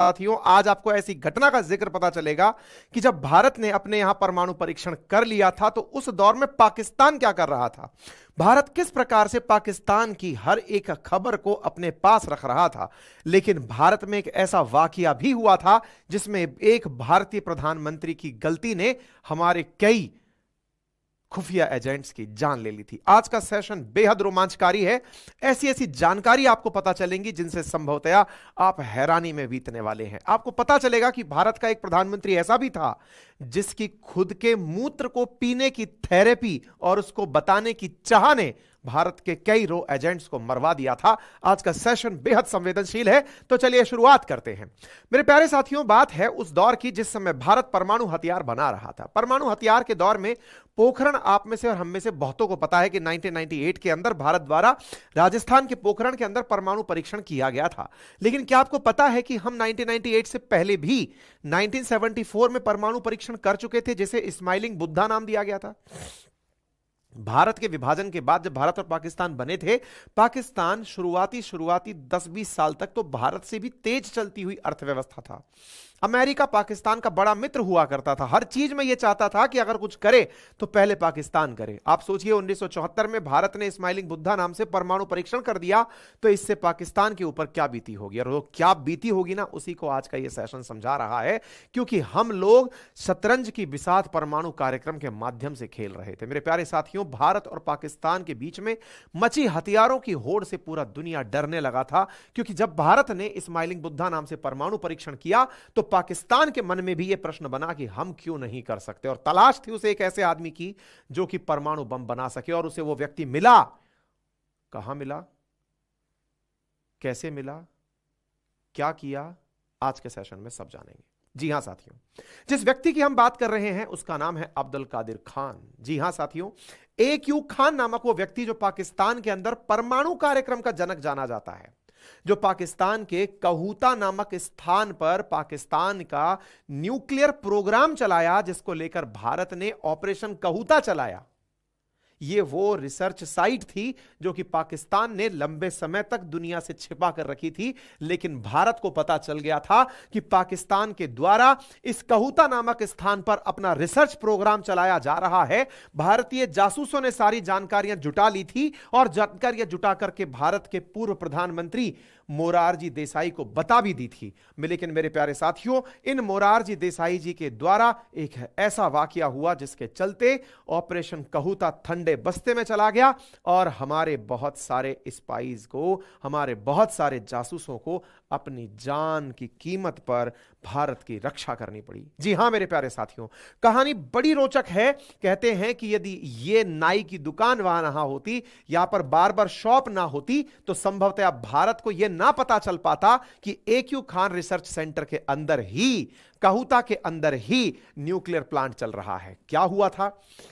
साथियों, आज आपको ऐसी घटना का जिक्र पता चलेगा कि जब भारत ने अपने यहां परमाणु परीक्षण कर लिया था तो उस दौर में पाकिस्तान क्या कर रहा था। भारत किस प्रकार से पाकिस्तान की हर एक खबर को अपने पास रख रहा था। लेकिन भारत में एक ऐसा वाकया भी हुआ था जिसमें एक भारतीय प्रधानमंत्री की गलती ने हमारे कई खुफिया एजेंट्स की जान ले ली थी। आज का सेशन बेहद रोमांचकारी है। ऐसी ऐसी जानकारी आपको पता चलेंगी जिनसे संभवतया आप हैरानी में बीतने वाले हैं। आपको पता चलेगा कि भारत का एक प्रधानमंत्री ऐसा भी था जिसकी खुद के मूत्र को पीने की थेरेपी और उसको बताने की चाह ने भारत के कई रो एजेंट्स को मरवा दिया था। आज का सेशन बेहद संवेदनशील है, तो चलिए शुरुआत करते हैं। मेरे प्यारे साथियों, बात है उस दौर की जिस समय भारत परमाणु हथियार बना रहा था। परमाणु हथियार के दौर में पोखरण, आप में से और हम में से बहुतों को पता है कि 1998 के अंदर भारत द्वारा राजस्थान के पोखरण के अंदर परमाणु परीक्षण किया गया था। लेकिन क्या आपको पता है कि हम 1998 से पहले भी 1974 में परमाणु परीक्षण कर चुके थे, जिसे स्माइलिंग बुद्धा नाम दिया गया था। भारत के विभाजन के बाद जब भारत और पाकिस्तान बने थे, पाकिस्तान शुरुआती 10-20 साल तक तो भारत से भी तेज चलती हुई अर्थव्यवस्था था। अमेरिका पाकिस्तान का बड़ा मित्र हुआ करता था। हर चीज में यह चाहता था कि अगर कुछ करे तो पहले पाकिस्तान करे। आप सोचिए, 1974 में भारत ने स्माइलिंग बुद्धा नाम से परमाणु परीक्षण कर दिया, तो इससे पाकिस्तान के ऊपर क्या बीती होगी। और वो क्या बीती होगी ना, उसी को आज का यह सेशन समझा रहा है, क्योंकि हम लोग शतरंज की बिसात परमाणु कार्यक्रम के माध्यम से खेल रहे थे। मेरे प्यारे साथियों, भारत और पाकिस्तान के बीच में मची हथियारों की होड़ से पूरा दुनिया डरने लगा था, क्योंकि जब भारत ने स्माइलिंग बुद्धा नाम से परमाणु परीक्षण किया तो पाकिस्तान के मन में भी यह प्रश्न बना कि हम क्यों नहीं कर सकते। और तलाश थी उसे एक ऐसे आदमी की जो कि परमाणु बम बना सके, और उसे वो व्यक्ति मिला। कहां मिला, कैसे मिला, क्या किया, आज के सेशन में सब जानेंगे। जी हां साथियों, जिस व्यक्ति की हम बात कर रहे हैं उसका नाम है अब्दुल कादिर खान। जी हां साथियों, AQ खान नामक वो व्यक्ति जो पाकिस्तान के अंदर परमाणु कार्यक्रम का जनक जाना जाता है, जो पाकिस्तान के कहूता नामक स्थान पर पाकिस्तान का न्यूक्लियर प्रोग्राम चलाया, जिसको लेकर भारत ने ऑपरेशन कहूता चलाया। यह वो रिसर्च साइट थी जो कि पाकिस्तान ने लंबे समय तक दुनिया से छिपा कर रखी थी, लेकिन भारत को पता चल गया था कि पाकिस्तान के द्वारा इस कहूता नामक स्थान पर अपना रिसर्च प्रोग्राम चलाया जा रहा है। भारतीय जासूसों ने सारी जानकारियां जुटा ली थी और जानकारियां जुटा करके भारत के पूर्व प्रधानमंत्री मोरारजी देसाई को बता भी दी थी। लेकिन मेरे प्यारे साथियों, इन मोरारजी देसाई जी के द्वारा एक ऐसा वाकया हुआ जिसके चलते ऑपरेशन कहूता ठंडे बस्ते में चला गया और हमारे बहुत सारे स्पाइज को, हमारे बहुत सारे जासूसों को अपनी जान की कीमत पर भारत की रक्षा करनी पड़ी। जी हां मेरे प्यारे साथियों, कहानी बड़ी रोचक है। कहते हैं कि यदि ये नाई की दुकान वहां ना होती, यहां पर बार्बर शॉप ना होती, तो संभवतः भारत को यह ना पता चल पाता कि AQ खान रिसर्च सेंटर के अंदर ही, कहूता के अंदर ही न्यूक्लियर प्लांट चल रहा है। क्या हुआ था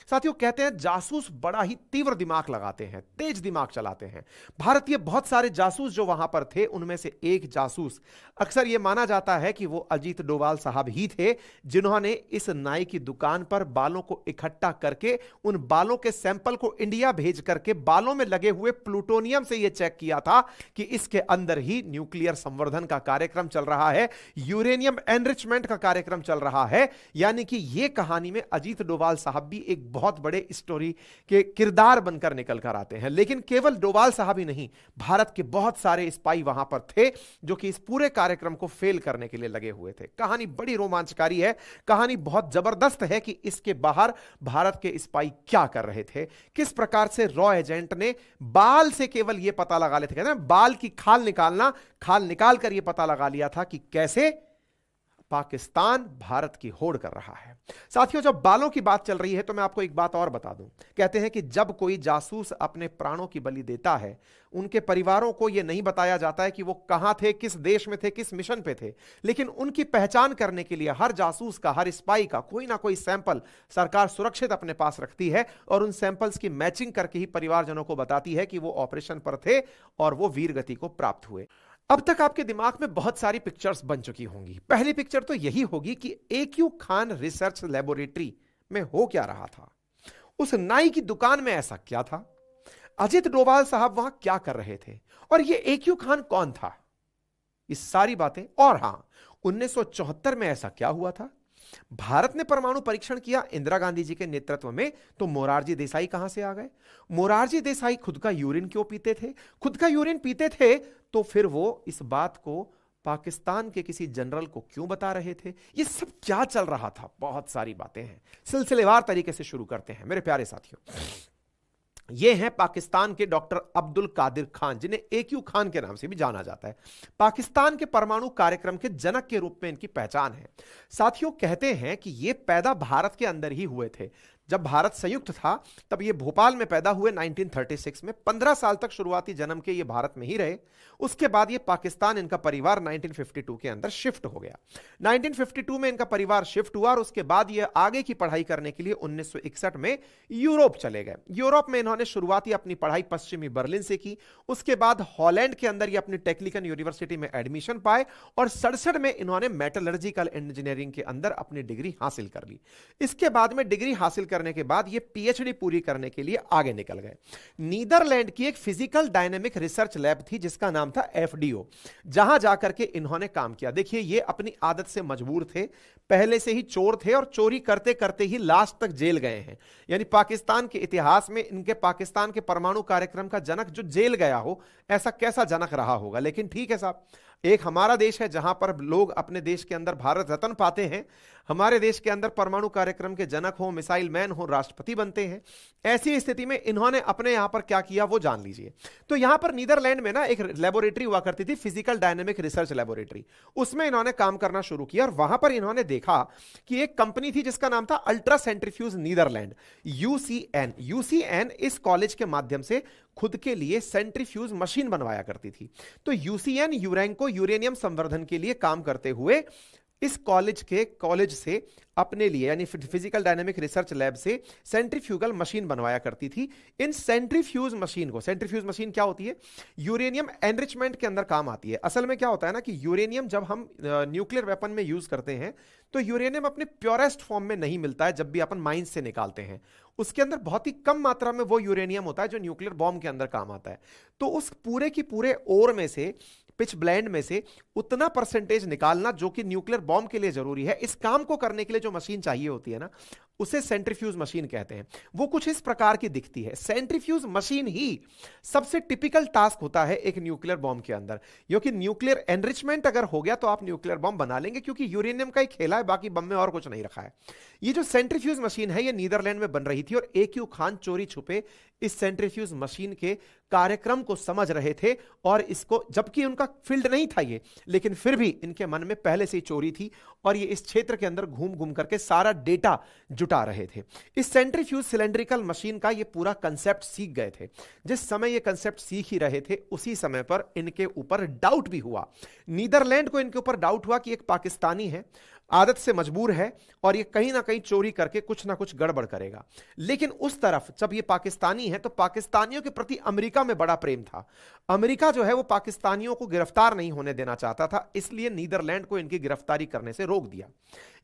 साथियों? कहते हैं जासूस बड़ा ही तीव्र दिमाग लगाते हैं, तेज दिमाग चलाते हैं। भारतीय बहुत सारे जासूस जो वहां पर थे, उनमें से एक जासूस, अक्सर यह माना जाता है कि वो अजीत डोभाल साहब ही थे, जिन्होंने इस नाई की दुकान पर बालों को इकट्ठा करके उन बालों के सैंपल को इंडिया भेज करके बालों में लगे हुए प्लूटोनियम से यह चेक किया था कि इसके अंदर ही न्यूक्लियर संवर्धन का कार्यक्रम चल रहा है, यूरेनियम एनरिचमेंट का कार्यक्रम चल रहा है। यानी कि यह कहानी में अजीत डोभाल साहब भी एक बहुत बड़े स्टोरी के किरदार बनकर निकल कर आते हैं। लेकिन केवल डोभाल साहब ही नहीं, भारत के बहुत सारे स्पाई वहां पर थे जो कि इस पूरे कार्यक्रम को फेल करने के लिए लगे हुए थे। कहानी बड़ी रोमांचकारी है, कहानी बहुत जबरदस्त है कि इसके बाहर भारत के स्पाई क्या कर रहे थे, किस प्रकार से रॉ एजेंट ने बाल से केवल यह पता लगा लेते, कहते हैं बाल की खाल निकालना, खाल निकाल कर यह पता लगा लिया था कि कैसे पाकिस्तान भारत की होड़ कर रहा है। साथियों, जब बालों की बात चल रही है तो मैं आपको एक बात और बता दूं। कहते हैं कि जब कोई जासूस अपने प्राणों की बलि देता है, उनके परिवारों को यह नहीं बताया जाता है कि वो कहां थे, किस देश में थे, किस मिशन पे थे, लेकिन उनकी पहचान करने के लिए हर जासूस का, हर स्पाई का कोई ना कोई सैंपल सरकार सुरक्षित अपने पास रखती है और उन सैंपल्स की मैचिंग करके ही परिवारजनों को बताती है कि वो ऑपरेशन पर थे और वो वीरगति को प्राप्त हुए। अब तक आपके दिमाग में बहुत सारी पिक्चर्स बन चुकी होंगी। पहली पिक्चर तो यही होगी कि AQ खान रिसर्च लेबोरेटरी में हो क्या रहा था, उस नाई की दुकान में ऐसा क्या था, अजित डोभाल साहब वहां क्या कर रहे थे, और ये AQ खान कौन था। ये सारी बातें, और हां, 1974 में ऐसा क्या हुआ था? भारत ने परमाणु परीक्षण किया इंदिरा गांधी जी के नेतृत्व में, तो मोरारजी देसाई कहां से आ गए? मोरारजी देसाई खुद का यूरिन क्यों पीते थे? खुद का यूरिन पीते थे तो फिर वो इस बात को पाकिस्तान के किसी जनरल को क्यों बता रहे थे? ये सब क्या चल रहा था? बहुत सारी बातें हैं, सिलसिलेवार तरीके से शुरू करते हैं मेरे प्यारे साथियों। ये हैं पाकिस्तान के डॉक्टर अब्दुल कादिर खान, जिन्हें AQ खान के नाम से भी जाना जाता है। पाकिस्तान के परमाणु कार्यक्रम के जनक के रूप में इनकी पहचान है। साथियों, कहते हैं कि ये पैदा भारत के अंदर ही हुए थे। जब भारत संयुक्त था तब ये भोपाल में पैदा हुए 1936 में। 15 साल तक शुरुआती जन्म के ये भारत में ही रहे। उसके बाद ये पाकिस्तान, इनका परिवार 1952 के अंदर शिफ्ट हो गया। 1952 में इनका परिवार शिफ्ट हुआ और उसके बाद ये आगे की पढ़ाई करने के लिए 1961 में यूरोप चले गए। यूरोप में इन्होंने शुरुआती अपनी पढ़ाई पश्चिमी बर्लिन से की। उसके बाद हॉलैंड के अंदर ये अपनी टेक्निकल यूनिवर्सिटी में एडमिशन पाए और 67 में इन्होंने मेटलर्जिकल इंजीनियरिंग के अंदर अपनी डिग्री हासिल कर ली। इसके बाद में डिग्री हासिल करने के बाद ये PhD पूरी करने के लिए आगे निकल गए। नीदरलैंड की एक फिजिकल डायनेमिक रिसर्च लैब थी जिसका नाम था FDO, जहां जाकर के इन्होंने काम किया। देखिए, ये अपनी आदत से मजबूर थे, पहले से ही चोर थे और चोरी करते करते ही लास्ट तक जेल गए हैं। यानी पाकिस्तान के इतिहास में इनके पाकिस्तान के परमाणु कार्यक्रम का जनक जो जेल गया हो, ऐसा कैसा जनक रहा होगा। लेकिन ठीक है साहब, एक हमारा देश है जहां पर लोग अपने देश के अंदर भारत रत्न पाते हैं, हमारे देश के अंदर परमाणु कार्यक्रम के जनक हो, मिसाइल मैन हो, राष्ट्रपति बनते हैं। ऐसी स्थिति में इन्होंने अपने यहां पर क्या किया वो जान लीजिए। तो यहां पर नीदरलैंड में ना एक लेबोरेटरी हुआ करती थी, फिजिकल डायनेमिक रिसर्च लेबोरेटरी। उसमें इन्होंने काम करना शुरू किया और वहां पर इन्होंने देखा कि एक कंपनी थी जिसका नाम था अल्ट्रा सेंट्रीफ्यूज नीदरलैंड, UCN इस कॉलेज के माध्यम से खुद के लिए सेंट्रीफ्यूज मशीन बनवाया करती थी। तो UCN यूरेंको यूरेनियम संवर्धन के लिए काम करते हुए इस कॉलेज से अपने लिए, यानी फिजिकल डायनेमिक रिसर्च लैब से सेंट्रीफ्यूगल मशीन बनवाया करती थी। इन सेंट्रीफ्यूज मशीन क्या होती है? यूरेनियम एनरिचमेंट के अंदर काम आती है। असल में क्या होता है ना कि यूरेनियम जब हम न्यूक्लियर वेपन में यूज करते हैं तो यूरेनियम अपने प्योरेस्ट फॉर्म में नहीं मिलता है। जब भी अपन माइंस से निकालते हैं उसके अंदर बहुत ही कम मात्रा में वो यूरेनियम होता है जो न्यूक्लियर बॉम्ब के अंदर काम आता है। तो उस पूरे की पूरे ओर में से, पिच ब्लेंड में से उतना परसेंटेज निकालना जो कि न्यूक्लियर बॉम्ब के लिए जरूरी है, इस काम को करने के लिए जो मशीन चाहिए होती है ना, उसे सेंट्रीफ्यूज मशीन कहते हैं। वो कुछ इस प्रकार की दिखती है। सेंट्रीफ्यूज मशीन ही सबसे टिपिकल टास्क होता है एक न्यूक्लियर बॉम्ब के अंदर, क्योंकि न्यूक्लियर एनरिचमेंट अगर हो गया तो आप न्यूक्लियर बॉम्ब बना लेंगे, क्योंकि यूरेनियम का ही खेला है, बाकी बम में और कुछ नहीं रखा है। ये जो सेंट्रीफ्यूज मशीन है ये नीदरलैंड में बन रही थी और AQ खान चोरी छुपे इस सेंट्रीफ्यूज मशीन के कार्यक्रम को समझ रहे थे और इसको, जबकि उनका फील्ड नहीं था ये, लेकिन फिर भी इनके मन में पहले से ही चोरी थी और ये इस क्षेत्र के अंदर घूम घूम करके सारा डेटा जुटा रहे थे। इस सेंट्रीफ्यूज सिलेंड्रिकल मशीन का ये पूरा कंसेप्ट सीख गए थे। जिस समय ये कंसेप्ट सीख ही रहे थे उसी समय पर इनके ऊपर डाउट भी हुआ। नीदरलैंड को इनके ऊपर डाउट हुआ कि एक पाकिस्तानी है, आदत से मजबूर है और ये कहीं ना कहीं चोरी करके कुछ ना कुछ गड़बड़ करेगा। लेकिन उस तरफ जब ये पाकिस्तानी है तो पाकिस्तानियों के प्रति अमेरिका में बड़ा प्रेम था। अमेरिका जो है वो पाकिस्तानियों को गिरफ्तार नहीं होने देना चाहता था, इसलिए नीदरलैंड को इनकी गिरफ्तारी करने से रोक दिया।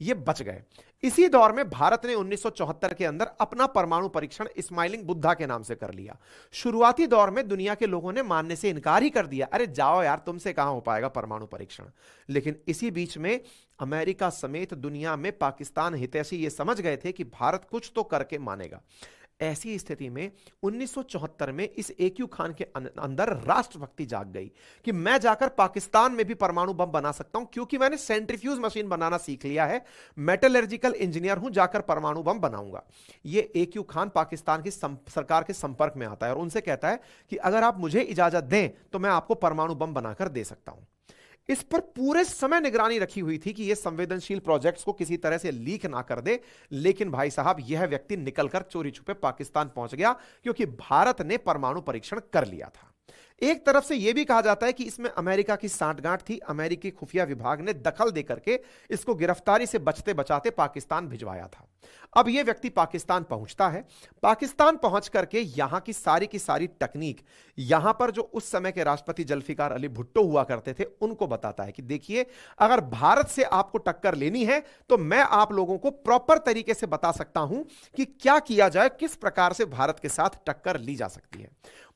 ये बच गए। इसी दौर में भारत ने 1974 के अंदर अपना परमाणु परीक्षण स्माइलिंग बुद्धा के नाम से कर लिया। शुरुआती दौर में दुनिया के लोगों ने मानने से इनकार ही कर दिया, अरे जाओ यार, तुमसे कहां हो पाएगा परमाणु परीक्षण। लेकिन इसी बीच में अमेरिका समेत दुनिया में पाकिस्तान हितैषी ये समझ गए थे कि भारत कुछ तो करके मानेगा। ऐसी स्थिति में 1974 में इस AQ खान के अंदर राष्ट्रभक्ति जाग गई कि मैं जाकर पाकिस्तान में भी परमाणु बम बना सकता हूं, क्योंकि मैंने सेंट्रीफ्यूज मशीन बनाना सीख लिया है, मेटलर्जिकल इंजीनियर हूं, जाकर परमाणु बम बनाऊंगा। ये AQ खान पाकिस्तान की सरकार के संपर्क में आता है और उनसे कहता है कि अगर आप मुझे इजाजत दें तो मैं आपको परमाणु बम बनाकर दे सकता हूं। इस पर पूरे समय निगरानी रखी हुई थी कि यह संवेदनशील प्रोजेक्ट्स को किसी तरह से लीक ना कर दे। लेकिन भाई साहब, यह व्यक्ति निकलकर चोरी छुपे पाकिस्तान पहुंच गया, क्योंकि भारत ने परमाणु परीक्षण कर लिया था। एक तरफ से यह भी कहा जाता है कि इसमें अमेरिका की सांठगांठ थी। अमेरिकी खुफिया विभाग ने दखल देकर के इसको गिरफ्तारी से बचते बचाते पाकिस्तान भिजवाया था। अब यह व्यक्ति पाकिस्तान पहुंचता है। पाकिस्तान पहुंच करके यहां की सारी टेक्निक यहां पर जो उस समय के राष्ट्रपति जुल्फिकार अली भुट्टो हुआ करते थे उनको बताता है कि देखिए, अगर भारत से आपको टक्कर लेनी है तो मैं आप लोगों को प्रॉपर तरीके से बता सकता हूं कि क्या किया जाए, किस प्रकार से भारत के साथ टक्कर ली जा सकती है।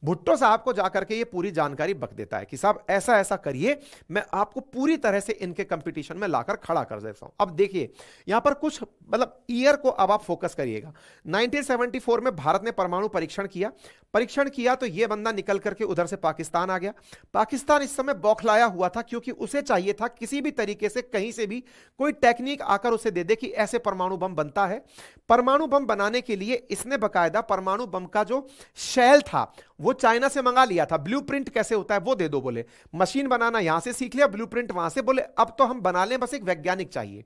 भुट्टो साहब को जाकर के ये पूरी जानकारी बक देता है कि साहब ऐसा ऐसा करिए, मैं आपको पूरी तरह से इनके कंपटीशन में लाकर खड़ा कर देता हूं। अब देखिए यहां पर कुछ मतलब ईयर को अब आप फोकस करिएगा। 1974 में भारत ने परमाणु परीक्षण किया तो ये बंदा निकल करके उधर से पाकिस्तान आ गया। पाकिस्तान इस समय बौखलाया हुआ था क्योंकि उसे चाहिए था किसी भी तरीके से कहीं से भी कोई टेक्निक आकर उसे दे दे कि ऐसे परमाणु बम बनता है। परमाणु बम बनाने के लिए इसने बकायदा परमाणु बम का जो शेल था वो चाइना से मंगा लिया था। ब्लूप्रिंट कैसे होता है वो दे दो, बोले मशीन बनाना यहां से सीख लिया, ब्लूप्रिंट वहां से, बोले अब तो हम बना लें, बस एक वैज्ञानिक चाहिए।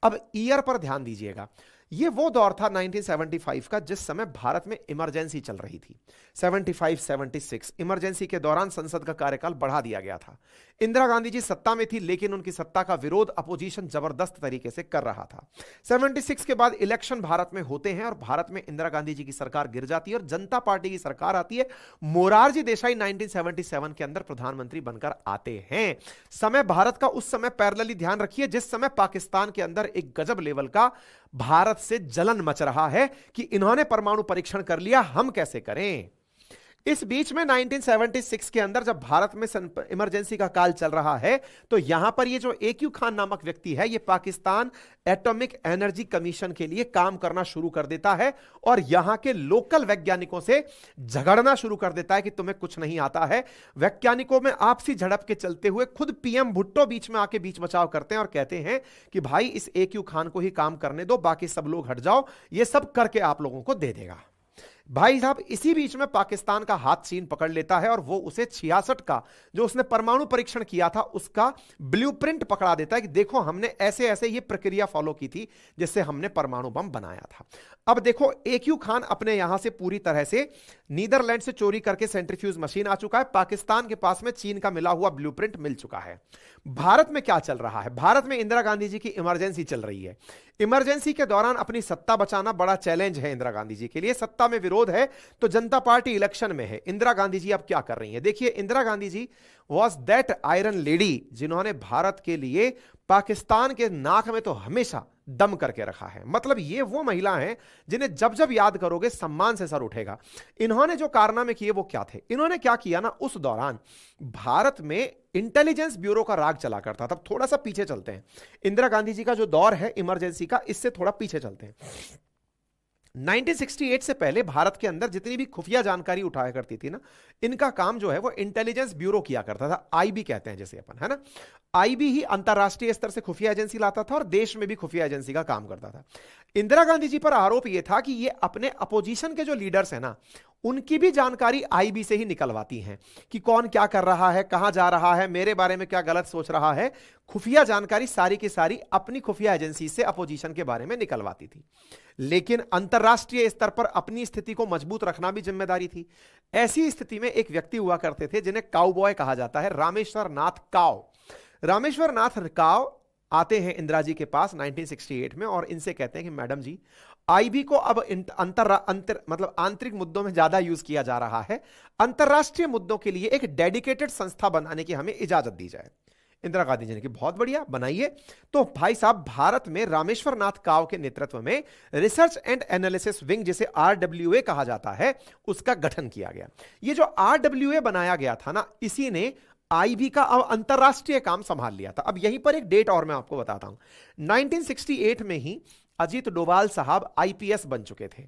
अब ईयर पर ध्यान दीजिएगा, ये वो दौर था 1975 का जिस समय भारत में इमरजेंसी चल रही थी। 75-76 इमरजेंसी के दौरान संसद का कार्यकाल बढ़ा दिया गया था। इंदिरा गांधी जी सत्ता में थी लेकिन उनकी सत्ता का विरोध अपोजिशन जबरदस्त तरीके से कर रहा था। 76 के बाद इलेक्शन भारत में होते हैं और भारत में इंदिरा गांधी जी की सरकार गिर जाती है और जनता पार्टी की सरकार आती है। मोरारजी देसाई 1977 के अंदर प्रधानमंत्री बनकर आते हैं। समय भारत का उस समय पैरेलली ध्यान रखिए जिस समय पाकिस्तान के अंदर एक गजब लेवल का भारत से जलन मच रहा है कि इन्होंने परमाणु परीक्षण कर लिया, हम कैसे करें। इस बीच में 1976 के अंदर जब भारत में इमरजेंसी का काल चल रहा है तो यहां पर ये जो AQ खान नामक व्यक्ति है ये पाकिस्तान एटॉमिक एनर्जी कमीशन के लिए काम करना शुरू कर देता है और यहां के लोकल वैज्ञानिकों से झगड़ना शुरू कर देता है कि तुम्हें कुछ नहीं आता है। वैज्ञानिकों में आपसी झड़प के चलते हुए खुद PM भुट्टो बीच में आके बीच बचाव करते हैं और कहते हैं कि भाई इस AQ खान को ही काम करने दो, बाकी सब लोग हट जाओ, ये सब करके आप लोगों को दे देगा। भाई साहब इसी बीच में पाकिस्तान का हाथ चीन पकड़ लेता है और वो उसे 66 का जो उसने परमाणु परीक्षण किया था उसका ब्लूप्रिंट पकड़ा देता है कि देखो हमने ऐसे ऐसे ये प्रक्रिया फॉलो की थी जिससे हमने परमाणु बम बनाया था। अब देखो AQ खान अपने यहां से पूरी तरह से नीदरलैंड से चोरी करके सेंट्रीफ्यूज मशीन आ चुका है। पाकिस्तान के पास में चीन का मिला हुआ ब्लूप्रिंट मिल चुका है। भारत में क्या चल रहा है? भारत में इंदिरा गांधी जी की इमरजेंसी चल रही है। इमरजेंसी के दौरान अपनी सत्ता बचाना बड़ा चैलेंज है इंदिरा गांधी जी के लिए। सत्ता में विरोध है तो जनता पार्टी इलेक्शन में है। इंदिरा गांधी जी अब क्या कर रही है? देखिए Indira Gandhi ji was that iron lady जिन्होंने भारत के लिए पाकिस्तान के नाक में तो हमेशा दम करके रखा है। मतलब ये वो महिला हैं जिन्हें जब जब याद करोगे सम्मान से सर उठेगा। इन्होंने जो कारनामे किए वो क्या थे? इन्होंने क्या किया ना, उस दौरान भारत में इंटेलिजेंस ब्यूरो का राग चला करता था। तब थोड़ा सा पीछे चलते हैं, इंदिरा गांधी जी का जो दौर है इमरजेंसी का इससे थोड़ा पीछे चलते हैं। 1968 से पहले भारत के अंदर जितनी भी खुफिया जानकारी उठाया करती थी ना, इनका काम जो है वो इंटेलिजेंस ब्यूरो किया करता था। IB कहते हैं जैसे अपन, है ना। IB ही अंतरराष्ट्रीय स्तर से खुफिया एजेंसी लाता था और देश में भी खुफिया एजेंसी का काम करता था। इंदिरा गांधी जी पर आरोप यह था कि ये अपने अपोजिशन के जो लीडर्स हैं ना उनकी भी जानकारी IB से ही निकलवाती हैं कि कौन क्या कर रहा है, कहां जा रहा है, मेरे बारे में क्या गलत सोच रहा है। खुफिया जानकारी सारी की सारी अपनी खुफिया एजेंसी से अपोजिशन के बारे में निकलवाती थी। लेकिन अंतरराष्ट्रीय स्तर पर अपनी स्थिति को मजबूत रखना भी जिम्मेदारी थी। ऐसी स्थिति में एक व्यक्ति हुआ करते थे जिन्हें काउबॉय कहा जाता है, रामेश्वर नाथ काव। रामेश्वर नाथ काव आते हैं इंदिरा जी के पास 1968 में और इनसे कहते हैं कि मैडम जी IB को अब मतलब आंतरिक मुद्दों में ज्यादा यूज किया जा रहा है, अंतरराष्ट्रीय मुद्दों के लिए एक डेडिकेटेड संस्था बनाने की हमें इजाजत दी जाए। इंदिरा गांधी जी ने कि बहुत बढ़िया, बनाइए। तो भाई साहब भारत में रामेश्वर नाथ काव के नेतृत्व में रिसर्च एंड एनालिसिस विंग जिसे RWA कहा जाता है उसका गठन किया गया। ये जो RWA बनाया गया था ना, इसी ने IB का अब अंतरराष्ट्रीय काम संभाल लिया था। अब यहीं पर एक डेट और मैं आपको बताता हूं, 1968 में ही अजीत डोभाल साहब IPS बन चुके थे।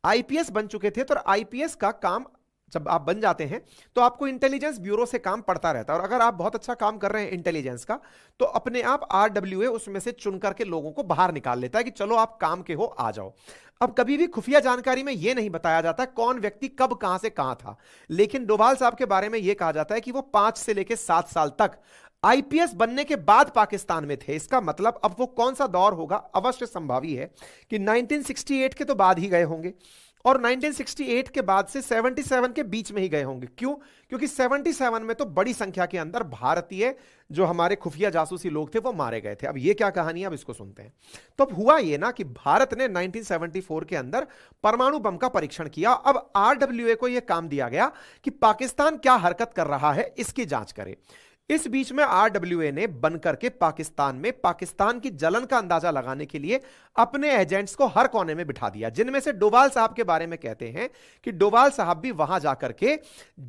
IPS बन चुके थे तो IPS का काम जब आप बन जाते हैं तो आपको इंटेलिजेंस ब्यूरो से काम पड़ता रहता है और अगर आप बहुत अच्छा काम कर रहे हैं इंटेलिजेंस का तो अपने आप RWA उसमें से चुन करके लोगों को बाहर निकाल लेता है कि चलो आप काम के हो, आ जाओ। अब कभी भी खुफिया जानकारी में यह नहीं बताया जाता कौन व्यक्ति कब कहां से कहां था, लेकिन डोभाल साहब के बारे में यह कहा जाता है कि वो 5 से लेकर 7 साल तक IPS बनने के बाद पाकिस्तान में थे। इसका मतलब अब वो कौन सा दौर होगा, अवश्य संभावी है कि 1968 के तो बाद ही गए होंगे और 1968 के बाद से 77 के बीच में ही गए होंगे। क्यों? क्योंकि 77 में तो बड़ी संख्या के अंदर भारतीय जो हमारे खुफिया जासूसी लोग थे वो मारे गए थे। अब ये क्या कहानी है, अब इसको सुनते हैं। तो अब हुआ ये ना कि भारत ने 1974 के अंदर परमाणु बम का परीक्षण किया। अब RWA को यह काम दिया गया कि पाकिस्तान क्या हरकत कर रहा है इसकी जांच करे। इस बीच में आरडब्ल्यूए ने बनकर के पाकिस्तान में पाकिस्तान की जलन का अंदाजा लगाने के लिए अपने एजेंट्स को हर कोने में बिठा दिया, जिनमें से डोभाल साहब के बारे में कहते हैं कि डोभाल साहब भी वहां जाकर के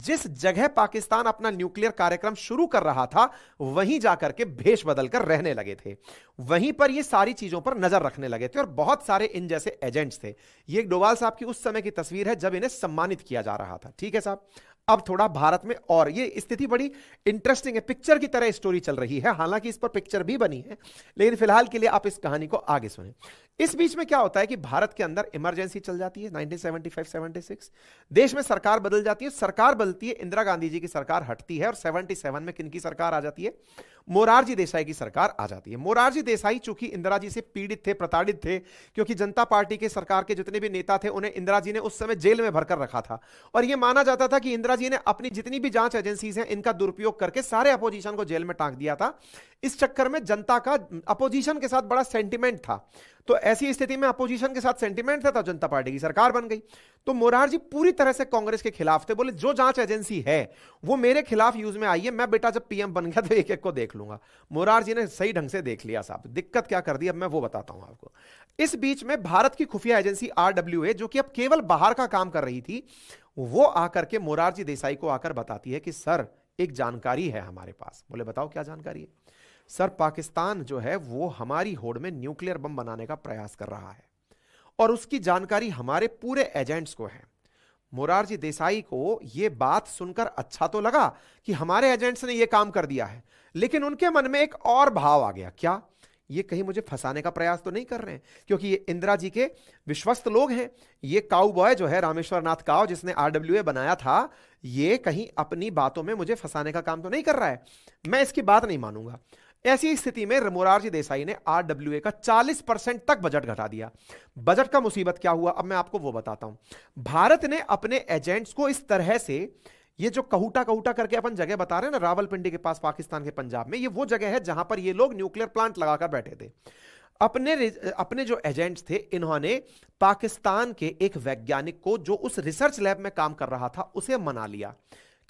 जिस जगह पाकिस्तान अपना न्यूक्लियर कार्यक्रम शुरू कर रहा था वहीं जाकर के भेष बदलकर रहने लगे थे, वहीं पर ये सारी चीजों पर नजर रखने लगे थे और बहुत सारे इन जैसे एजेंट्स थे। ये डोभाल साहब की उस समय की तस्वीर है जब इन्हें सम्मानित किया जा रहा था। ठीक है साहब, अब थोड़ा भारत में, और ये स्थिति बड़ी इंटरेस्टिंग है, पिक्चर की तरह स्टोरी चल रही है, हालांकि इस पर पिक्चर भी बनी है, लेकिन फिलहाल के लिए आप इस कहानी को आगे सुनें। इस बीच में क्या होता है कि भारत के अंदर इमरजेंसी चल जाती है 1975-76, देश में सरकार बदल जाती है, सरकार बदलती है, इंदिरा गांधी जी की सरकार हटती है और 77 में किनकी सरकार आ जाती है? मोरारजी देसाई की सरकार आ जाती है। मोरारजी देसाई चूंकि इंदिरा जी से पीड़ित थे, प्रताड़ित थे, क्योंकि जनता पार्टी के सरकार के जितने भी नेता थे उन्हें इंदिरा जी ने उस समय जेल में भरकर रखा था और यह माना जाता था कि इंदिरा जी ने अपनी जितनी भी जांच एजेंसीज हैं इनका दुरुपयोग करके सारे अपोजिशन को जेल में टांग दिया था। इस चक्कर में जनता का अपोजिशन के साथ बड़ा सेंटिमेंट था, तो ऐसी स्थिति में अपोजिशन के साथ सेंटिमेंट था तो जनता पार्टी की सरकार बन गई। तो मोरारजी पूरी तरह से कांग्रेस के खिलाफ थे, बोले जो जांच एजेंसी है वो मेरे खिलाफ यूज में आई है, मैं बेटा जब पीएम बन गया तो एक एक को देख लूंगा। मोरारजी ने सही ढंग से देख लिया साहब, दिक्कत क्या कर दी अब मैं वो बताता हूं आपको। इस बीच में भारत की खुफिया एजेंसी आरडब्ल्यूए, जो कि अब केवल बाहर का काम कर रही थी, वो आकर के मोरारजी देसाई को आकर बताती है कि सर एक जानकारी है हमारे पास। बोले बताओ क्या जानकारी है? सर पाकिस्तान जो है वो हमारी होड़ में न्यूक्लियर बम बनाने का प्रयास कर रहा है और उसकी जानकारी हमारे पूरे एजेंट्स को है। मोरारजी देसाई को यह बात सुनकर अच्छा तो लगा कि हमारे एजेंट्स ने यह काम कर दिया है, लेकिन उनके मन में एक और भाव आ गया, क्या ये कहीं मुझे फंसाने का प्रयास तो नहीं कर रहे हैं? क्योंकि ये इंदिरा जी के विश्वस्त लोग हैं, ये काऊ बॉय जो है रामेश्वर नाथ काऊ जिसने आरडब्ल्यूए बनाया था, ये कहीं अपनी बातों में मुझे फंसाने का काम तो नहीं कर रहा है, मैं इसकी बात नहीं मानूंगा। ऐसी स्थिति में मोरारजी देसाई ने आरडब्ल्यूए का 40% तक बजट घटा दिया। बजट का मुसीबत क्या हुआ अब मैं आपको वो बताता हूं। भारत ने अपने एजेंट्स को इस तरह से, ये जो कहूटा कहूटा करके अपन जगह बता रहे हैं ना, रावलपिंडी के पास पाकिस्तान के पंजाब में, ये वो जगह है जहां पर ये लोग न्यूक्लियर प्लांट लगाकर बैठे थे। अपने जो एजेंट्स थे इन्होंने पाकिस्तान के एक वैज्ञानिक को जो उस रिसर्च लैब में काम कर रहा था उसे मना लिया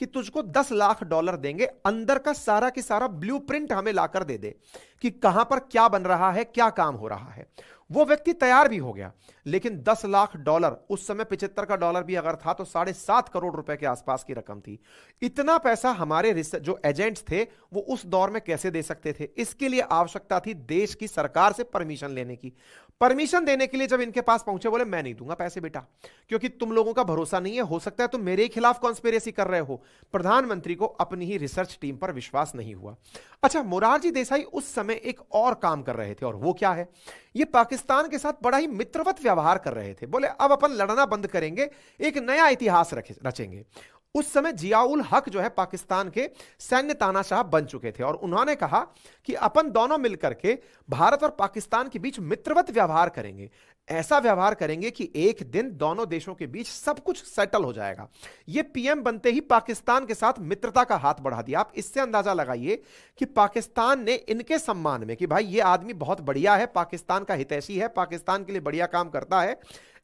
कि तुझको $10 लाख देंगे, अंदर का सारा की सारा ब्लूप्रिंट हमें लाकर दे दे कि कहां पर क्या बन रहा है, क्या काम हो रहा है। वो व्यक्ति तैयार भी हो गया, लेकिन $10 लाख, उस समय 75 का डॉलर भी अगर था तो 7.5 करोड़ रुपए के आसपास की रकम थी। इतना पैसा हमारे जो एजेंट्स थे वो उस दौर में कैसे दे सकते थे? इसके लिए आवश्यकता थी देश की सरकार से परमिशन लेने की। परमिशन देने के लिए जब इनके पास पहुंचे, बोले मैं नहीं दूंगा पैसे बेटा, क्योंकि तुम लोगों का भरोसा नहीं है, हो सकता है तुम मेरे ही खिलाफ कॉन्स्पिरेसी कर रहे हो। प्रधानमंत्री को अपनी ही रिसर्च टीम पर विश्वास नहीं हुआ। अच्छा, मोरारजी देसाई उस समय एक और काम कर रहे थे, और वो क्या है? ये पाकिस्तान के साथ बड़ा ही मित्रवत व्यवहार कर रहे थे। बोले अब अपन लड़ना बंद करेंगे, एक नया इतिहास रचेंगे। उस समय जियाउल हक जो है पाकिस्तान के सैन्य तानाशाह बन चुके थे और उन्होंने कहा कि अपन दोनों मिलकर के भारत और पाकिस्तान के बीच मित्रवत व्यवहार करेंगे, ऐसा व्यवहार करेंगे कि एक दिन दोनों देशों के बीच सब कुछ सेटल हो जाएगा। ये पीएम बनते ही पाकिस्तान के साथ मित्रता का हाथ बढ़ा दिया। आप इससे अंदाजा लगाइए कि पाकिस्तान ने इनके सम्मान में कि भाई ये आदमी बहुत बढ़िया है, पाकिस्तान का हितैषी है, पाकिस्तान के लिए बढ़िया काम करता है,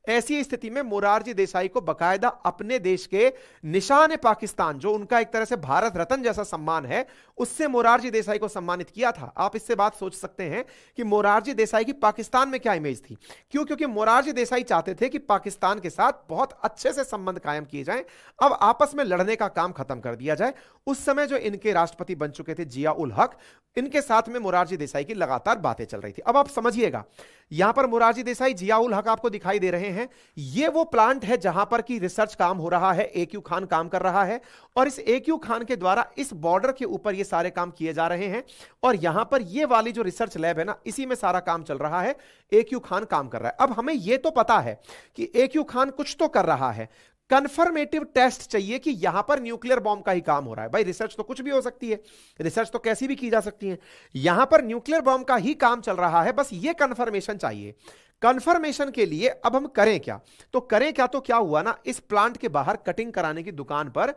ऐसी स्थिति में मोरारजी देसाई को बकायदा अपने देश के निशान पाकिस्तान, जो उनका एक तरह से भारत रत्न जैसा सम्मान है, उससे मोरारजी देसाई को सम्मानित किया था। आप इससे बात सोच सकते हैं कि मोरारजी देसाई की पाकिस्तान में क्या इमेज थी। क्यों? क्योंकि मोरारजी देसाई चाहते थे कि पाकिस्तान के साथ बहुत अच्छे से संबंध कायम किए जाएं, अब आपस में लड़ने का काम खत्म कर दिया जाए। उस समय जो इनके राष्ट्रपति बन चुके थे जिया उल हक, इनके साथ में मोरारजी देसाई की लगातार बातें चल रही थी। अब आप समझिएगा, यहां पर मोरारजी देसाई, जिया उल हक आपको दिखाई दे रहे हैं, ये वो प्लांट है जहां पर की रिसर्च काम हो रहा है, AQ खान काम कर रहा है और इस AQ खान के द्वारा इस बॉर्डर के ऊपर ये सारे काम किए जा रहे हैं। और यहां पर ये वाली जो रिसर्च लैब है ना, इसी में सारा काम चल रहा है, AQ खान काम कर रहा है। अब हमें यह तो पता है कि AQ खान कुछ तो कर रहा है, कंफर्मेटिव टेस्ट चाहिए कि यहां पर न्यूक्लियर बॉम्ब का ही काम हो रहा है। भाई रिसर्च तो कुछ भी हो सकती है, रिसर्च तो कैसी भी की जा सकती है, यहां पर न्यूक्लियर बॉम्ब का ही काम चल रहा है, बस ये कंफर्मेशन चाहिए। कंफर्मेशन के लिए अब हम करें क्या? तो करें क्या, तो क्या हुआ ना, इस प्लांट के बाहर कटिंग कराने की दुकान पर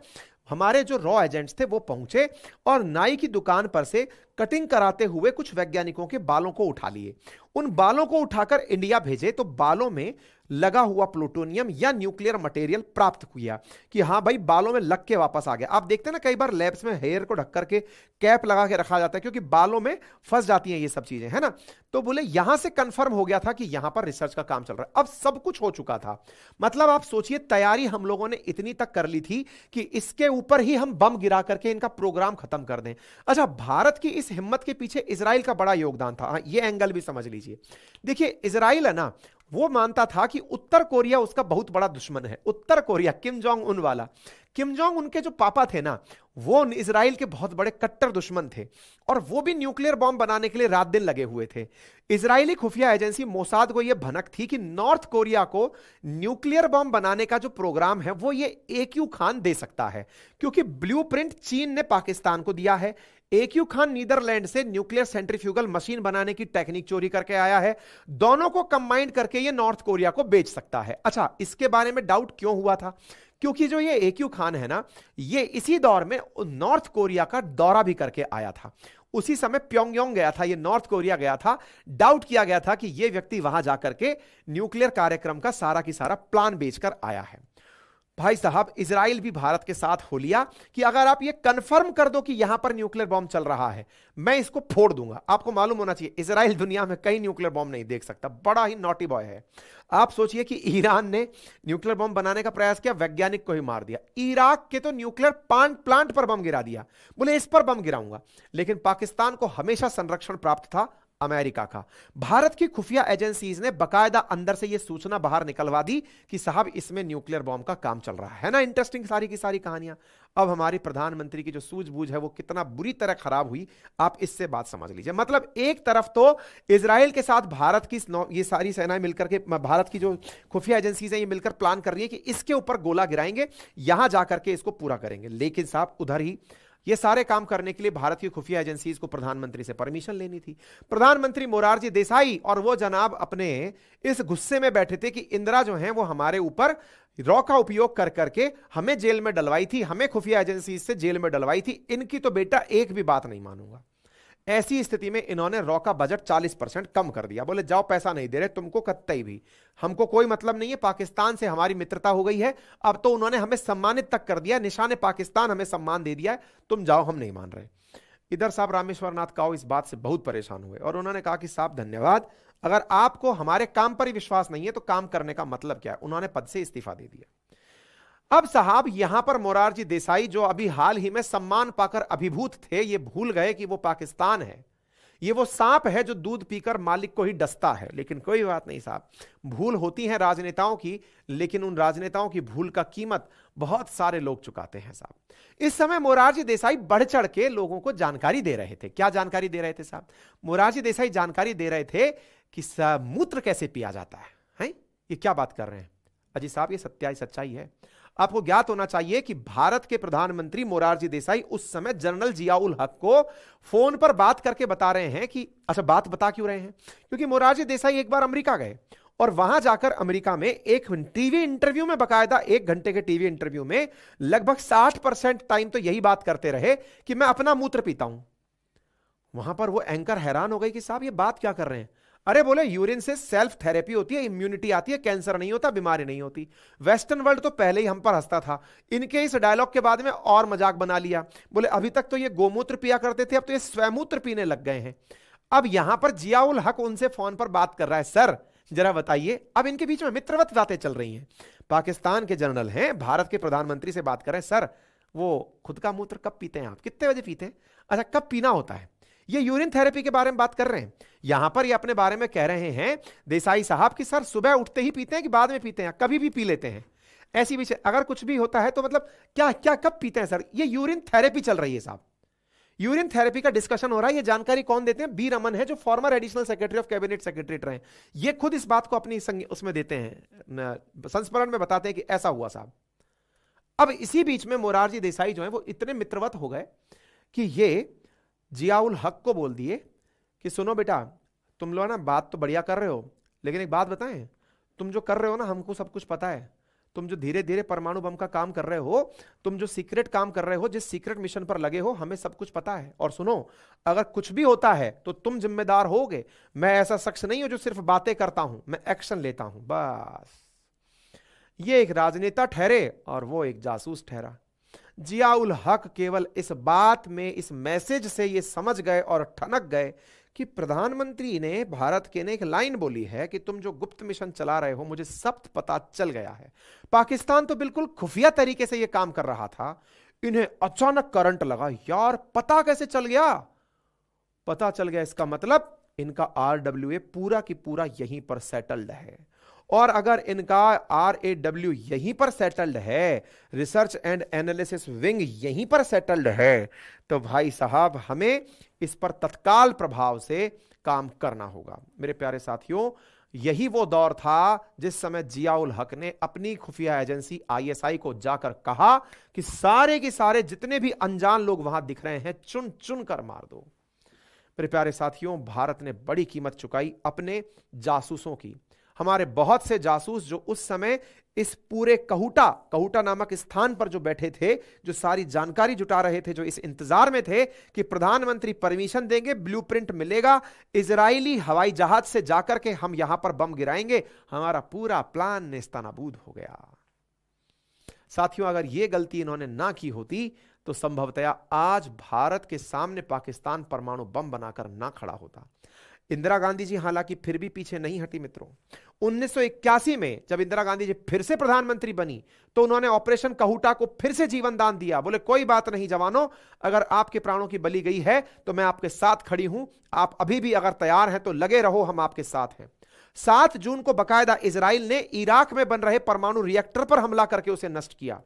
हमारे जो रॉ एजेंट्स थे वो पहुंचे और नाई की दुकान पर से कटिंग कराते हुए कुछ वैज्ञानिकों के बालों को उठा लिए, उन बालों को उठाकर इंडिया भेजे तो बालों में लगा हुआ प्लूटोनियम या न्यूक्लियर मटेरियल प्राप्त किया कि हां भाई बालों में लग के वापस आ गया। आप देखते हैं ना कई बार लैब्स में हेयर को ढक करके कैप लगा के रखा जाता है क्योंकि बालों में फंस जाती हैं ये सब चीजें, है ना। तो बोले यहां से कंफर्म हो गया था कि यहां पर रिसर्च का काम चल रहा है। अब सब कुछ हो चुका था, मतलब आप सोचिए तैयारी हम लोगों ने इतनी तक कर ली थी कि इसके ऊपर ही हम बम गिरा करके इनका प्रोग्राम खत्म कर दें। अच्छा, भारत की इस हिम्मत के पीछे इजराइल का बड़ा योगदान था। हाँ, ये एंगल भी समझ लीजिए। देखिए इजराइल है ना, वो मानता था कि उत्तर कोरिया उसका बहुत बड़ा दुश्मन है। उत्तर कोरिया, किम जोंग उन वाला, किम जोंग उनके जो पापा थे ना, वो इजराइल के बहुत बड़े कट्टर दुश्मन थे और वो भी न्यूक्लियर बॉम्ब बनाने के लिए रात दिन लगे हुए थे। इजरायली खुफिया एजेंसी मोसाद को यह भनक थी कि नॉर्थ कोरिया को न्यूक्लियर बॉम्ब बनाने का जो प्रोग्राम है वो ये AQ खान दे सकता है, क्योंकि ब्लूप्रिंट चीन ने पाकिस्तान को दिया है। AQ खान नीदरलैंड से न्यूक्लियर सेंट्रीफ्यूगल मशीन बनाने की टेक्निक चोरी करके आया है, दोनों को कंबाइंड करके ये नॉर्थ कोरिया को बेच सकता है। अच्छा, इसके बारे में डाउट क्यों हुआ था? क्योंकि जो ये AQ खान है ना, ये इसी दौर में नॉर्थ कोरिया का दौरा भी करके आया था। उसी समय प्योंगयांग गया था, ये नॉर्थ कोरिया गया था। डाउट किया गया था कि ये व्यक्ति वहां जाकर के न्यूक्लियर कार्यक्रम का सारा की सारा प्लान बेचकर आया है। भाई साहब, इजराइल भी भारत के साथ हो लिया कि अगर आप ये कंफर्म कर दो कि यहां पर न्यूक्लियर बॉम्ब चल रहा है, मैं इसको फोड़ दूंगा। आपको मालूम होना चाहिए इजराइल दुनिया में कई न्यूक्लियर बॉम्ब नहीं देख सकता, बड़ा ही नॉटी बॉय है। आप सोचिए कि ईरान ने न्यूक्लियर बॉम्ब बनाने का प्रयास किया, वैज्ञानिक को ही मार दिया। इराक के तो न्यूक्लियर प्लांट पर बम गिरा दिया, बोले इस पर बम गिराऊंगा। लेकिन पाकिस्तान को हमेशा संरक्षण प्राप्त था अमेरिका का। भारत की खुफिया एजेंसीज ने बकायदा अंदर से यह सूचना बाहर निकलवा दी कि साहब इसमें न्यूक्लियर बॉम्ब का काम चल रहा है ना। इंटरेस्टिंग सारी की सारी कहानियां। अब हमारी प्रधानमंत्री की जो सूझबूझ है वो कितना बुरी तरह खराब हुई, आप इससे बात समझ लीजिए। मतलब एक तरफ तो इजराइल के साथ भारत की ये सारी सेनाएं मिलकर के, भारत की जो खुफिया एजेंसीज हैं ये मिलकर प्लान कर रही है कि इसके ऊपर गोला गिराएंगे, यहां जाकर के इसको पूरा करेंगे। लेकिन साहब उधर ही ये सारे काम करने के लिए भारत की खुफिया एजेंसीज को प्रधानमंत्री से परमिशन लेनी थी। प्रधानमंत्री मोरारजी देसाई और वो जनाब अपने इस गुस्से में बैठे थे कि इंदिरा जो हैं वो हमारे ऊपर रॉ का उपयोग कर करके हमें जेल में डलवाई थी, हमें खुफिया एजेंसीज से जेल में डलवाई थी, इनकी तो बेटा एक भी बात नहीं मानूंगा। ऐसी स्थिति में इन्होंने रॉ का बजट 40% कम कर दिया। बोले जाओ, पैसा नहीं दे रहे तुमको कतई भी, हमको कोई मतलब नहीं है, पाकिस्तान से हमारी मित्रता हो गई है। अब तो उन्होंने हमें सम्मानित तक कर दिया, निशाने पाकिस्तान हमें सम्मान दे दिया है, तुम जाओ, हम नहीं मान रहे। इधर साहब रामेश्वर नाथ काऊ इस बात से बहुत परेशान हुए और उन्होंने कहा कि साहब धन्यवाद, अगर आपको हमारे काम पर ही विश्वास नहीं है तो काम करने का मतलब क्या है। उन्होंने पद से इस्तीफा दे दिया। अब साहब यहां पर मोरारजी देसाई जो अभी हाल ही में सम्मान पाकर अभिभूत थे, ये भूल गए कि वो पाकिस्तान है, ये वो सांप है जो दूध पीकर मालिक को ही डसता है। लेकिन कोई बात नहीं साहब, भूल होती है राजनेताओं की, लेकिन उन राजनेताओं की भूल का कीमत बहुत सारे लोग चुकाते हैं साहब। इस समय मोरारजी देसाई बढ़ चढ़ के लोगों को जानकारी दे रहे थे। क्या जानकारी दे रहे थे साहब? मोरारजी देसाई जानकारी दे रहे थे कि मूत्र कैसे पिया जाता है? ये क्या बात कर रहे हैं अजी साहब? ये सच्चाई है। आपको ज्ञात होना चाहिए कि भारत के प्रधानमंत्री मोरारजी देसाई उस समय जनरल जियाउल हक को फोन पर बात करके बता रहे हैं कि, अच्छा बात बता क्यों रहे हैं? क्योंकि मोरारजी देसाई एक बार अमेरिका गए और वहां जाकर अमेरिका में एक टीवी इंटरव्यू में, बकायदा 1 घंटे के टीवी इंटरव्यू में लगभग 60% टाइम तो यही बात करते रहे कि मैं अपना मूत्र पीता हूं। वहां पर वो एंकर हैरान हो गई कि साहब ये बात क्या कर रहे हैं? अरे बोले यूरिन से सेल्फ थेरेपी होती है, इम्यूनिटी आती है, कैंसर नहीं होता, बीमारी नहीं होती। वेस्टर्न वर्ल्ड तो पहले ही हम पर हंसता था, इनके इस डायलॉग के बाद में और मजाक बना लिया। बोले अभी तक तो ये गोमूत्र पिया करते थे, अब तो ये स्वमूत्र पीने लग गए हैं। अब यहां पर जियाउल हक उनसे फोन पर बात कर रहा है, सर जरा बताइए। अब इनके बीच में मित्रवत बातें चल रही हैं। पाकिस्तान के जनरल हैं, भारत के प्रधानमंत्री से बात कर रहे हैं, सर वो खुद का मूत्र कब पीते हैं आप, कितने बजे पीते हैं, अच्छा कब पीना होता है? ये यूरिन थेरेपी के बारे में बात कर रहे हैं। यहां पर ये अपने बारे में कह रहे हैं देसाई साहब कि सर सुबह उठते ही पीते हैं कि बाद में पीते हैं, कभी भी पी लेते हैं। ऐसी विषय अगर कुछ भी होता है तो मतलब क्या क्या कब पीते हैं सर? ये यूरिन थेरेपी चल रही है साहब, यूरिन थेरेपी का डिस्कशन हो रहा है। ये जानकारी कौन देते हैं? बी रमन है, जो farmer additional secretary of cabinet secretary रहे। ये खुद इस बात को अपनी उसमें देते हैं, संस्मरण में बताते हैं कि ऐसा हुआ साहब। अब इसी बीच में मोरारजी देसाई जो है वो इतने मित्रवत हो गए कि ये जियाउल हक को बोल दिए कि सुनो बेटा, तुम लोग ना बात तो बढ़िया कर रहे हो, लेकिन एक बात बताएं, तुम जो कर रहे हो ना हमको सब कुछ पता है, तुम जो धीरे धीरे परमाणु बम का काम कर रहे हो, तुम जो सीक्रेट काम कर रहे हो, जिस सीक्रेट मिशन पर लगे हो, हमें सब कुछ पता है। और सुनो, अगर कुछ भी होता है तो तुम जिम्मेदार होगे। मैं ऐसा शख्स नहीं हूं जो सिर्फ बातें करता हूं, मैं एक्शन लेता हूं बस। ये एक राजनेता ठहरे और वो एक जासूस ठहरा। जियाउल हक केवल इस बात में, इस मैसेज से ये समझ गए और ठनक गए कि प्रधानमंत्री ने, भारत के ने एक लाइन बोली है कि तुम जो गुप्त मिशन चला रहे हो मुझे सब पता चल गया है। पाकिस्तान तो बिल्कुल खुफिया तरीके से यह काम कर रहा था, इन्हें अचानक करंट लगा, यार पता कैसे चल गया? पता चल गया इसका मतलब इनका RWA पूरा की पूरा यहीं पर सेटल्ड है। और अगर इनका RAW यहीं पर सेटल्ड है, रिसर्च एंड एनालिसिस विंग यहीं पर सेटल्ड है, तो भाई साहब हमें इस पर तत्काल प्रभाव से काम करना होगा। मेरे प्यारे साथियों, यही वो दौर था जिस समय जियाउल हक ने अपनी खुफिया एजेंसी ISI को जाकर कहा कि सारे के सारे जितने भी अनजान लोग वहां दिख रहे हैं चुन चुन कर मार दो। मेरे प्यारे साथियों, भारत ने बड़ी कीमत चुकाई अपने जासूसों की। हमारे बहुत से जासूस जो उस समय इस पूरे कहूटा नामक स्थान पर जो बैठे थे, जो सारी जानकारी जुटा रहे थे, जो इस इंतजार में थे कि प्रधानमंत्री परमिशन देंगे, ब्लूप्रिंट मिलेगा, इजरायली हवाई जहाज से जाकर के हम यहां पर बम गिराएंगे, हमारा पूरा प्लान नेस्तनाबूद हो गया। साथियों, अगर यह गलती इन्होंने ना की होती तो संभवतया आज भारत के सामने पाकिस्तान परमाणु बम बनाकर ना खड़ा होता। इंदिरा गांधी जी हालांकि फिर भी पीछे नहीं हटी मित्रों। 1981 में जब इंदिरा गांधी जी फिर से प्रधानमंत्री बनी तो उन्होंने ऑपरेशन कहूटा को फिर से जीवन दान दिया। बोले कोई बात नहीं जवानों, अगर आपके प्राणों की बलि गई है तो मैं आपके साथ खड़ी हूं, आप अभी भी अगर तैयार हैं तो लगे रहो, हम आपके साथ हैं। 7 जून को बकायदा इजराइल ने इराक में बन रहे परमाणु रिएक्टर पर हमला करके उसे नष्ट किया।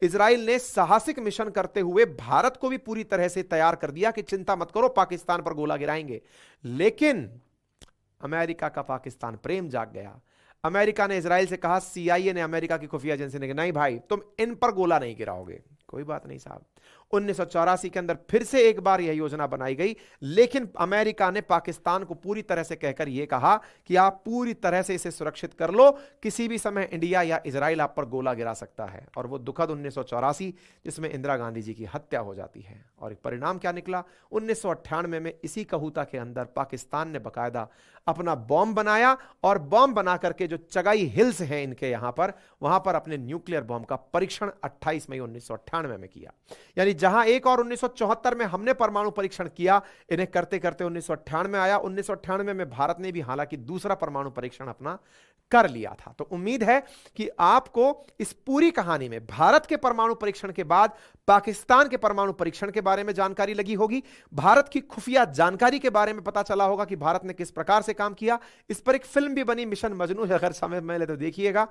इजराइल ने साहसिक मिशन करते हुए भारत को भी पूरी तरह से तैयार कर दिया कि चिंता मत करो, पाकिस्तान पर गोला गिराएंगे। लेकिन अमेरिका का पाकिस्तान प्रेम जाग गया। अमेरिका ने इजराइल से कहा, CIA ने, अमेरिका की खुफिया एजेंसी ने कहा नहीं भाई तुम इन पर गोला नहीं गिराओगे। कोई बात नहीं साहब। 1984 के अंदर फिर से एक बार यह योजना बनाई गई, लेकिन अमेरिका ने पाकिस्तान को पूरी तरह से कहकर यह कहा कि आप पूरी तरह से इसे सुरक्षित कर लो, किसी भी समय इंडिया या इजराइल आप पर गोला गिरा सकता है। और वो दुखद 1984 जिसमें इंदिरा गांधी जी की हत्या हो जाती है। और एक परिणाम क्या निकला? 1998 में इसी कहूता के अंदर पाकिस्तान ने बकायदा अपना बॉम्ब बनाया और बॉम्ब बना करके जो चगाई हिल्स हैं इनके यहां पर, वहां पर अपने न्यूक्लियर बॉम्ब का परीक्षण 28 मई 1998 में किया। यानी जहां एक और 1974 में हमने परमाणु परीक्षण किया, इन्हें करते करते 1998 में आया। 1998 में भारत ने भी हालांकि दूसरा परमाणु परीक्षण अपना कर लिया था। तो उम्मीद है कि आपको इस पूरी कहानी में भारत के परमाणु परीक्षण के बाद पाकिस्तान के परमाणु परीक्षण के बारे में जानकारी लगी होगी, भारत की खुफिया जानकारी के बारे में पता चला होगा कि भारत ने किस प्रकार से काम किया। इस पर एक फिल्म भी बनी, मिशन मजनू, अगर समय मिले तो देखिएगा।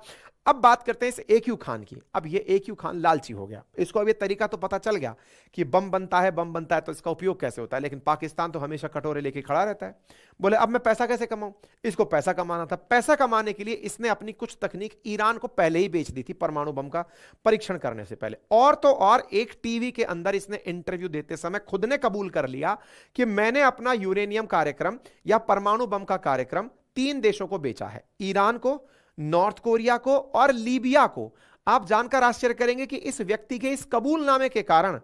अब बात करते हैं इस AQ खान की। अब ये AQ खान लालची हो गया, इसको अब ये तरीका तो पता चल गया कि बम बनता है तो इसका उपयोग कैसे होता है। लेकिन पाकिस्तान तो हमेशा कटोरे लेके खड़ा रहता है। बोले अब मैं पैसा कैसे कमाऊं? इसको पैसा कमाना था। पैसा कमाने के लिए इसने अपनी कुछ तकनीक ईरान को पहले ही बेच दी थी परमाणु बम का परीक्षण करने से पहले। और तो और एक टीवी के अंदर इसने इंटरव्यू देते समय खुद ने कबूल कर लिया कि मैंने अपना यूरेनियम कार्यक्रम या परमाणु बम का कार्यक्रम 3 देशों को बेचा है, ईरान को, नॉर्थ कोरिया को और लीबिया को। आप जानकर आश्चर्य करेंगे कि इस व्यक्ति के इस कबूलनामे के कारण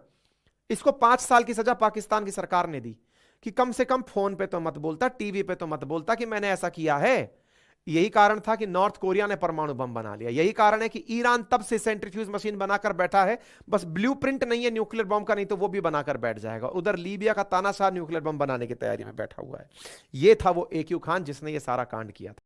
इसको 5 साल की सजा पाकिस्तान की सरकार ने दी कि कम से कम फोन पे तो मत बोलता, टीवी पे तो मत बोलता कि मैंने ऐसा किया है। यही कारण था कि नॉर्थ कोरिया ने परमाणु बम बना लिया। यही कारण है कि ईरान तब से सेंट्रीफ्यूज मशीन बनाकर बैठा है, बस ब्लूप्रिंट नहीं है न्यूक्लियर बम का, नहीं तो वो भी बनाकर बैठ जाएगा। उधर लीबिया का तानाशाह न्यूक्लियर बम बनाने की तैयारी में बैठा हुआ है। यह था वो AQ खान जिसने ये सारा कांड किया था।